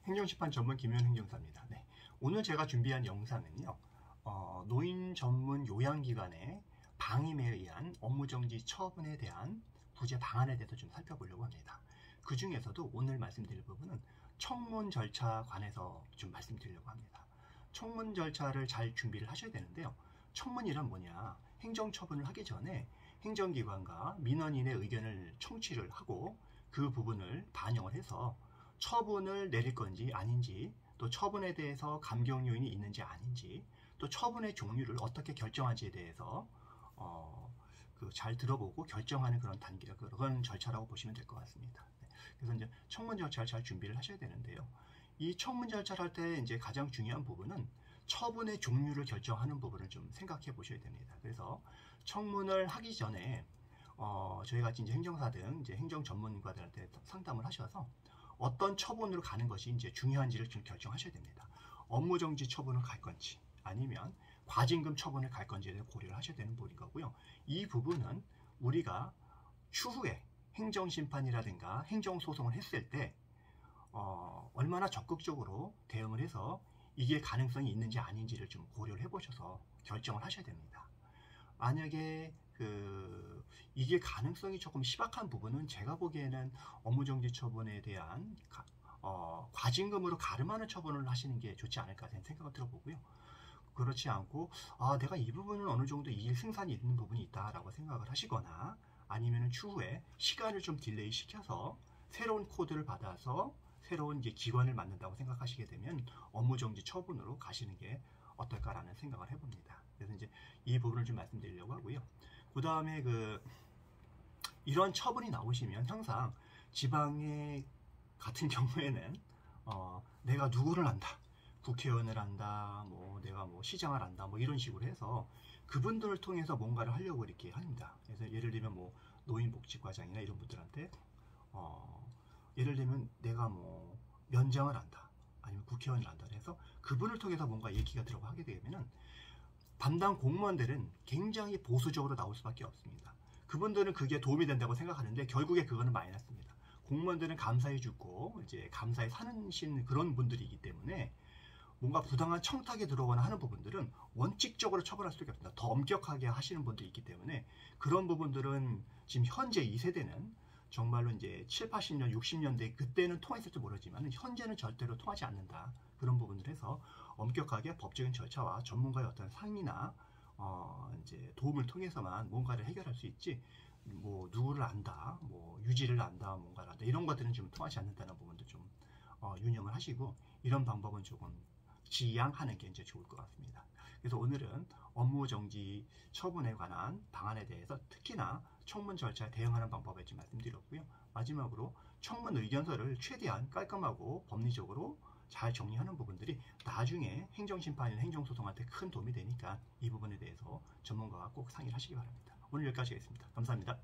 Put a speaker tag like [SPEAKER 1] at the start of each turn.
[SPEAKER 1] 행정심판 전문 김현 행정사입니다. 네, 오늘 제가 준비한 영상은요, 노인 전문 요양기관의 방임에 의한 업무정지 처분에 대한 구제 방안에 대해서 좀 살펴보려고 합니다. 그 중에서도 오늘 말씀드릴 부분은 청문 절차 관해서 좀 말씀드리려고 합니다. 청문 절차를 잘 준비를 하셔야 되는데요. 청문이란 뭐냐? 행정처분을 하기 전에 행정기관과 민원인의 의견을 청취를 하고 그 부분을 반영을 해서 처분을 내릴 건지 아닌지, 또 처분에 대해서 감경 요인이 있는지 아닌지, 또 처분의 종류를 어떻게 결정한지에 대해서 잘 들어보고 결정하는 그런 단계, 그런 절차라고 보시면 될 것 같습니다. 그래서 이제 청문 절차를 잘 준비를 하셔야 되는데요. 이 청문 절차를 할 때 이제 가장 중요한 부분은 처분의 종류를 결정하는 부분을 좀 생각해 보셔야 됩니다. 그래서 청문을 하기 전에 저희 같이 이제 행정사 등 이제 행정 전문가들한테 상담을 하셔서 어떤 처분으로 가는 것이 이제 중요한지를 좀 결정하셔야 됩니다. 업무정지 처분을 갈 건지 아니면 과징금 처분을 갈 건지에 대해 고려를 하셔야 되는 부분이고요. 이 부분은 우리가 추후에 행정심판이라든가 행정소송을 했을 때 얼마나 적극적으로 대응을 해서 이게 가능성이 있는지 아닌지를 좀 고려를 해보셔서 결정을 하셔야 됩니다. 만약에 이게 가능성이 조금 희박한 부분은 제가 보기에는 업무정지 처분에 대한 과징금으로 가름하는 처분을 하시는 게 좋지 않을까 생각을 들어보고요. 그렇지 않고 내가 이 부분은 어느 정도 이길 승산이 있는 부분이 있다라고 생각을 하시거나 아니면 추후에 시간을 좀 딜레이 시켜서 새로운 코드를 받아서 새로운 이제 기관을 만든다고 생각하시게 되면 업무정지 처분으로 가시는 게 어떨까라는 생각을 해봅니다. 그래서 이제 이 부분을 좀 말씀드리려고 하고요. 그 다음에 이런 처분이 나오시면 항상 지방의 같은 경우에는 내가 누구를 안다, 국회의원을 안다, 내가 시장을 안다, 이런 식으로 해서 그분들을 통해서 뭔가를 하려고 이렇게 합니다. 그래서 예를 들면 노인복지과장이나 이런 분들한테 예를 들면 내가 면장을 한다, 아니면 국회의원을 한다 해서 그분을 통해서 뭔가 얘기가 들어가게 되면은 담당 공무원들은 굉장히 보수적으로 나올 수밖에 없습니다. 그분들은 그게 도움이 된다고 생각하는데 결국에 그거는 마이너스입니다. 공무원들은 감사해 주고 이제 감사에 사는 그런 분들이기 때문에 뭔가 부당한 청탁에 들어오거나 하는 부분들은 원칙적으로 처벌할 수밖에 없습니다. 더 엄격하게 하시는 분들이 있기 때문에 그런 부분들은 지금 현재 이 세대는 정말로 이제 7, 80년, 60년대 그때는 통했을지 모르지만 현재는 절대로 통하지 않는다. 그런 부분을 해서 엄격하게 법적인 절차와 전문가의 어떤 상의나 이제 도움을 통해서만 뭔가를 해결할 수 있지, 누구를 안다, 유지를 안다, 뭔가를 안다, 이런 것들은 좀 통하지 않는다는 부분도 좀 유념을 하시고 이런 방법은 조금 지양하는 게 이제 좋을 것 같습니다. 그래서 오늘은 업무정지 처분에 관한 방안에 대해서 특히나 청문 절차에 대응하는 방법에 좀 말씀드렸고요. 마지막으로 청문 의견서를 최대한 깔끔하고 법리적으로 잘 정리하는 부분들이 나중에 행정심판이나 행정소송한테 큰 도움이 되니까 이 부분에 대해서 전문가와 꼭 상의를 하시기 바랍니다. 오늘 여기까지 하겠습니다. 감사합니다.